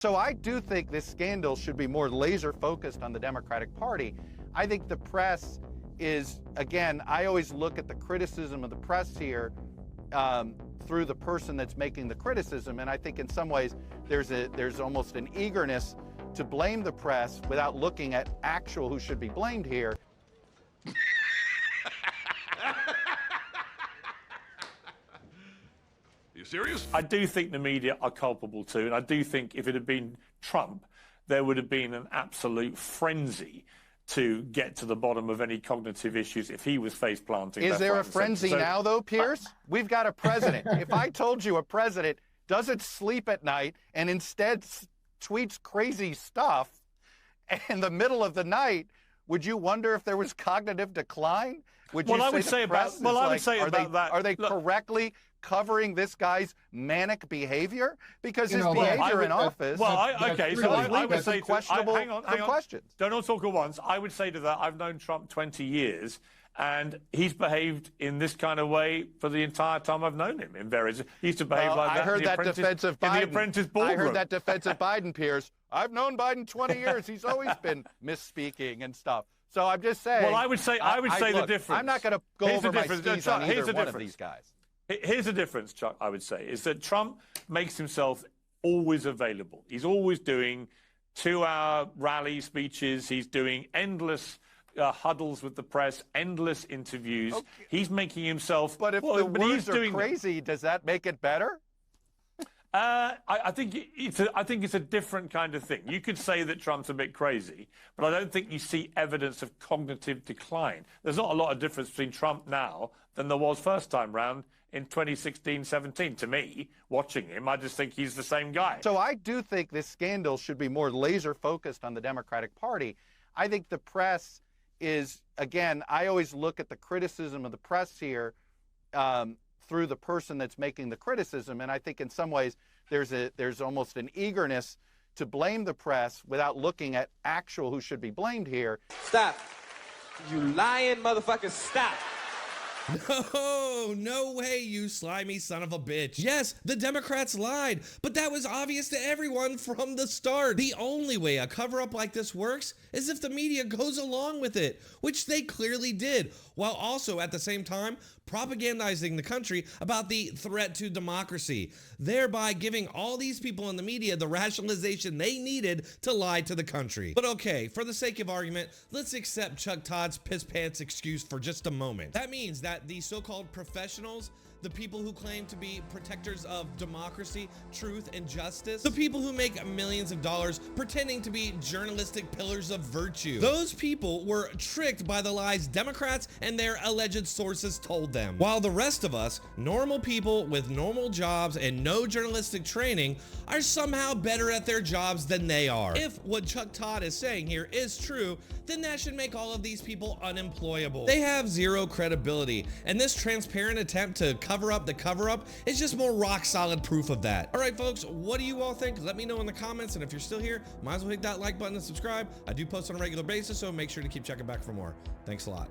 So I do think this scandal should be more laser focused on the Democratic Party. I think the press is, again, I always look at the criticism of the press here through the person that's making the criticism. And I think in some ways there's almost an eagerness to blame the press without looking at actual who should be blamed here. You serious? I do think the media are culpable too, and I do think if it had been Trump, there would have been an absolute frenzy to get to the bottom of any cognitive issues if he was face planting. Is there a frenzy now, though, Piers? We've got a president. If I told you a president doesn't sleep at night and instead tweets crazy stuff in the middle of the night, would you wonder if there was cognitive decline? Would you I would say about that. Are they correctly covering this guy's manic behavior? Because his behavior in office. Okay, so I would say questionable. Hang on. Questions. Don't all talk at once. I would say to that, I've known Trump 20 years, and he's behaved in this kind of way for the entire time I've known him. In various, he used to behave like that. I heard that defensive Biden. In the Apprentice boardroom. I heard that defensive Biden, Piers. I've known Biden 20 years. He's always been misspeaking and stuff. So I'm just saying. Well, I would say the difference. I'm not going to go over my skis on either one of these guys. Here's the difference, Chuck, I would say, is that Trump makes himself always available. He's always doing 2-hour rally speeches. He's doing endless huddles with the press, endless interviews. Okay. He's making himself... But if the words are crazy, does that make it better? I think it's a different kind of thing. You could say that Trump's a bit crazy, but I don't think you see evidence of cognitive decline. There's not a lot of difference between Trump now than there was first time round in 2016-17. To me, watching him, I just think he's the same guy. So I do think this scandal should be more laser focused on the Democratic Party. I think the press is, again, I always look at the criticism of the press here through the person that's making the criticism. And I think in some ways there's almost an eagerness to blame the press without looking at actual who should be blamed here. Stop. You lying motherfucker, stop. No way, you slimy son of a bitch. Yes, the Democrats lied, but that was obvious to everyone from the start. The only way a cover-up like this works is if the media goes along with it, which they clearly did, while also at the same time propagandizing the country about the threat to democracy, thereby giving all these people in the media the rationalization they needed to lie to the country. But okay, for the sake of argument, let's accept Chuck Todd's piss pants excuse for just a moment. That means that the so-called professionals, the people who claim to be protectors of democracy, truth, and justice, the people who make millions of dollars pretending to be journalistic pillars of virtue, those people were tricked by the lies Democrats and their alleged sources told them. While the rest of us, normal people with normal jobs and no journalistic training, are somehow better at their jobs than they are. If what Chuck Todd is saying here is true, then that should make all of these people unemployable. They have zero credibility, and this transparent attempt to cover up the cover-up is just more rock-solid proof of that. All right, folks, what do you all think? Let me know in the comments, and if you're still here, might as well hit that like button and subscribe. I do post on a regular basis, so make sure to keep checking back for more. Thanks a lot.